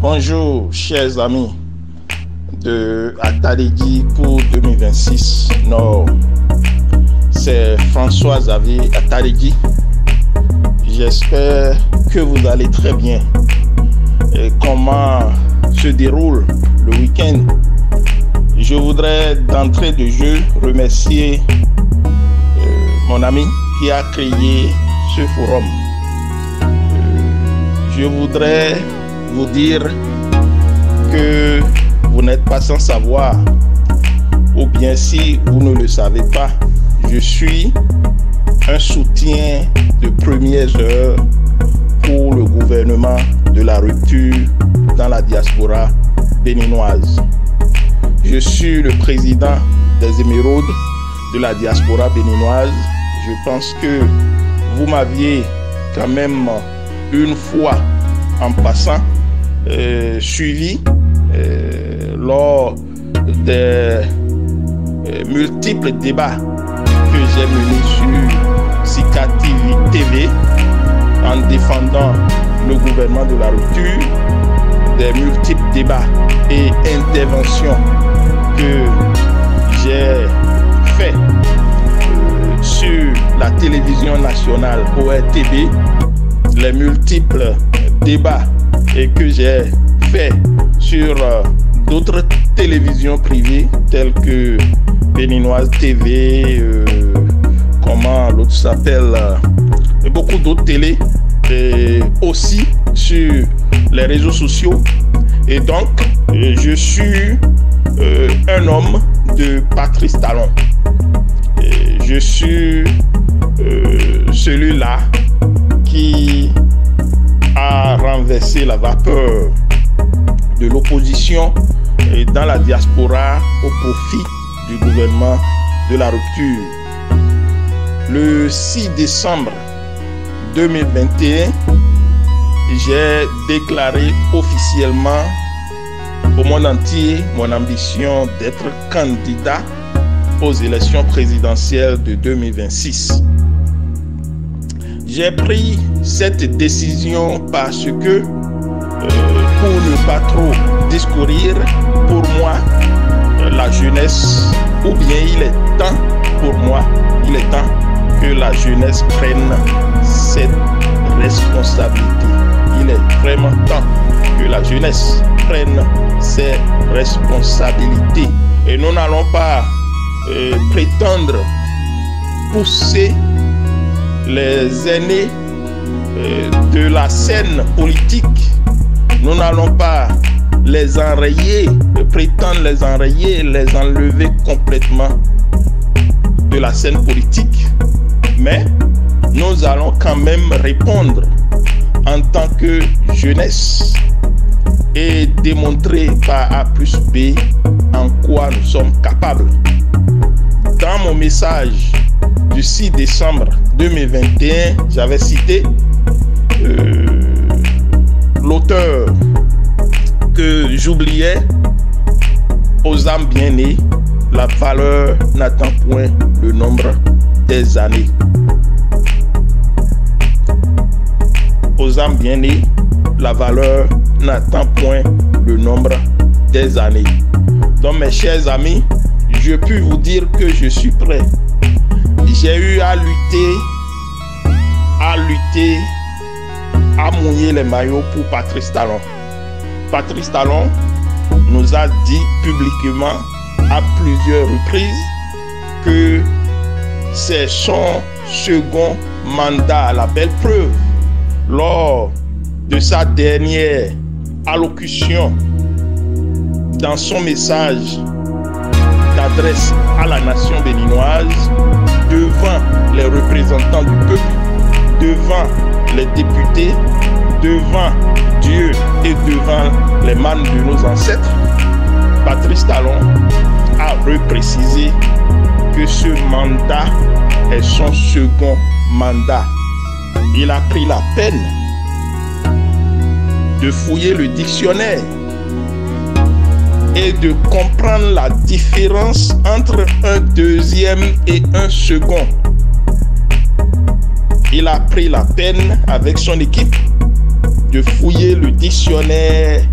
Bonjour, chers amis de Ataligui pour 2026 Nord. C'est François-Xavier Ataligui. J'espère que vous allez très bien. Et comment se déroule le week-end? Je voudrais d'entrée de jeu remercier mon ami qui a créé ce forum. Je voudrais vous dire que vous n'êtes pas sans savoir, ou bien si vous ne le savez pas, je suis un soutien de premières heures pour le gouvernement de la rupture dans la diaspora béninoise. Je suis le président des Émeraudes de la diaspora béninoise. Je pense que vous m'aviez quand même une fois en passant suivi lors des multiples débats que j'ai menés sur Sika TV en défendant le gouvernement de la rupture, des multiples débats et interventions que j'ai fait sur la télévision nationale ORTB, les multiples débats et que j'ai fait sur d'autres télévisions privées telles que Béninoise TV, comment l'autre s'appelle, et beaucoup d'autres télés, et aussi sur les réseaux sociaux. Et donc, je suis un homme de Patrice Talon. Et je suis celui-là qui a renversé la vapeur de l'opposition dans la diaspora au profit du gouvernement de la rupture. Le 6 décembre 2021, j'ai déclaré officiellement au monde entier mon ambition d'être candidat aux élections présidentielles de 2026. J'ai pris cette décision parce que, pour ne pas trop discourir, pour moi, la jeunesse, ou bien il est temps pour moi, il est temps que la jeunesse prenne cette responsabilité. Il est vraiment temps que la jeunesse prenne ses responsabilités. Et nous n'allons pas prétendre pousser les aînés de la scène politique. Nous n'allons pas les enrayer, prétendre les enrayer, les enlever complètement de la scène politique. Mais nous allons quand même répondre en tant que jeunesse et démontrer par A plus B en quoi nous sommes capables. Dans mon message du 6 décembre 2021, j'avais cité l'auteur que j'oubliais: aux âmes bien nées, la valeur n'attend point le nombre des années. Aux âmes bien nées, la valeur n'attend point le nombre des années. Donc mes chers amis, je puis vous dire que je suis prêt. J'ai eu à lutter, à mouiller les maillots pour Patrice Talon. Patrice Talon nous a dit publiquement à plusieurs reprises que c'est son second mandat. La belle preuve, lors de sa dernière allocution dans son message d'adresse à la nation béninoise, devant les représentants du peuple, devant les députés, devant Dieu et devant les mânes de nos ancêtres, Patrice Talon a reprécisé que ce mandat est son second mandat. Il a pris la peine de fouiller le dictionnaire et de comprendre la différence entre un deuxième et un second. Il a pris la peine avec son équipe de fouiller le dictionnaire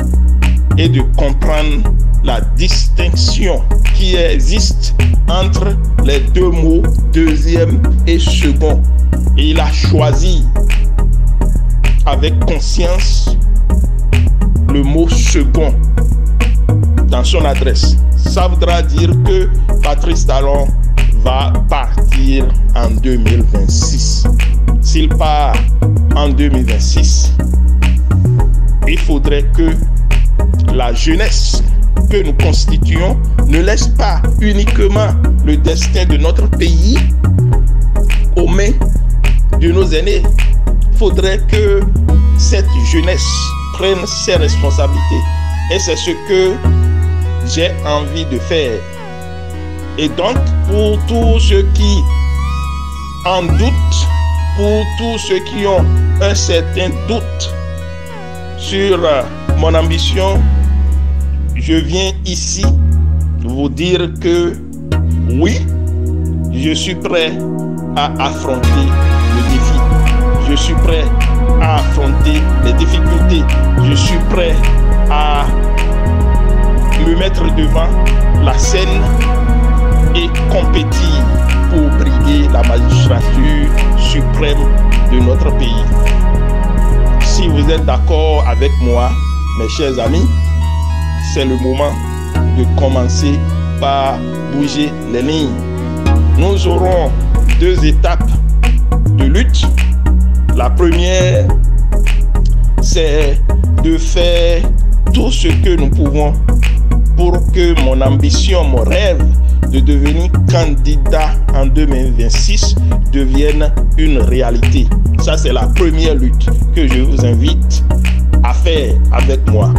et de comprendre la distinction qui existe entre les deux mots deuxième et second. Et il a choisi avec conscience le mot second dans son adresse. Ça voudra dire que Patrice Talon va partir en 2026. S'il part en 2026, il faudrait que la jeunesse que nous constituons ne laisse pas uniquement le destin de notre pays aux mains de nos aînés. Il faudrait que cette jeunesse prenne ses responsabilités. Et c'est ce que j'ai envie de faire. Et donc, pour tous ceux qui en doutent, pour tous ceux qui ont un certain doute sur mon ambition, je viens ici vous dire que oui, je suis prêt à affronter le défi. Je suis prêt à affronter les difficultés. Je suis prêt à me mettre devant la scène et compétir pour briguer la magistrature suprême de notre pays. Si vous êtes d'accord avec moi, mes chers amis, c'est le moment de commencer par bouger les lignes. Nous aurons 2 étapes de lutte. La première, c'est de faire tout ce que nous pouvons pour que mon ambition, mon rêve de devenir candidat en 2026 devienne une réalité. Ça, c'est la première lutte que je vous invite à faire avec moi.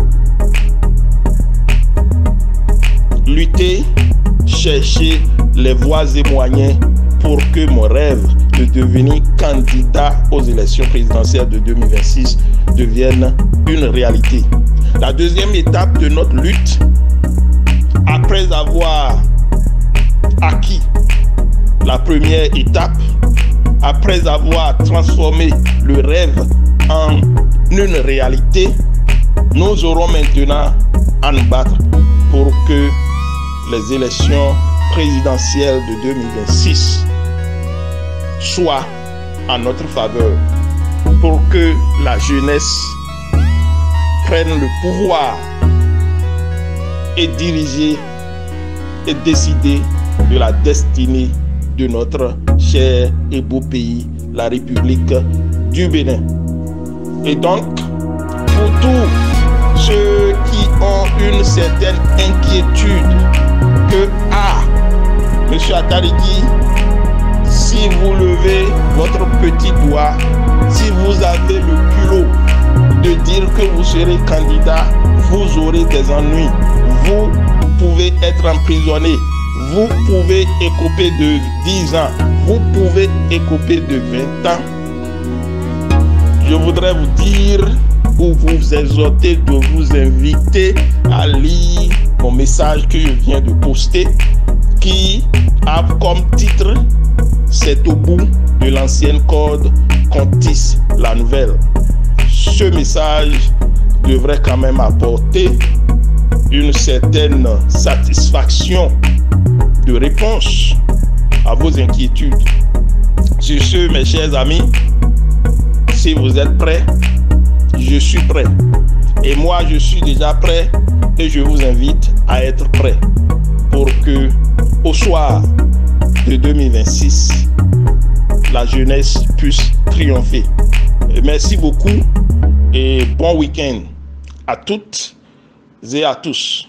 Lutter, chercher les voies et moyens pour que mon rêve de devenir candidat aux élections présidentielles de 2026 devienne une réalité. La deuxième étape de notre lutte, après avoir acquis la première étape, après avoir transformé le rêve en une réalité, nous aurons maintenant à nous battre pour que les élections présidentielles de 2026 soient en notre faveur, pour que la jeunesse prenne le pouvoir et diriger et décider de la destinée de notre cher et beau pays, la République du Bénin. Et donc, pour tous ceux qui ont une certaine inquiétude que, Monsieur Atariki, si vous levez votre petit doigt, si vous avez le culot de dire que vous serez candidat, vous aurez des ennuis. Vous pouvez être emprisonné. Vous pouvez écoper de 10 ans. Vous pouvez écoper de 20 ans. Je voudrais vous dire ou vous exhorter, de vous inviter à lire mon message que je viens de poster, qui a comme titre « C'est au bout de l'ancienne corde qu'on tisse la nouvelle ». Ce message devrait quand même apporter une certaine satisfaction de réponse à vos inquiétudes. Sur ce, mes chers amis, si vous êtes prêts, je suis prêt. Et moi, je suis déjà prêt et je vous invite à être prêt pour que, au soir de 2026, la jeunesse puisse triompher. Et merci beaucoup et bon week-end à toutes et à tous.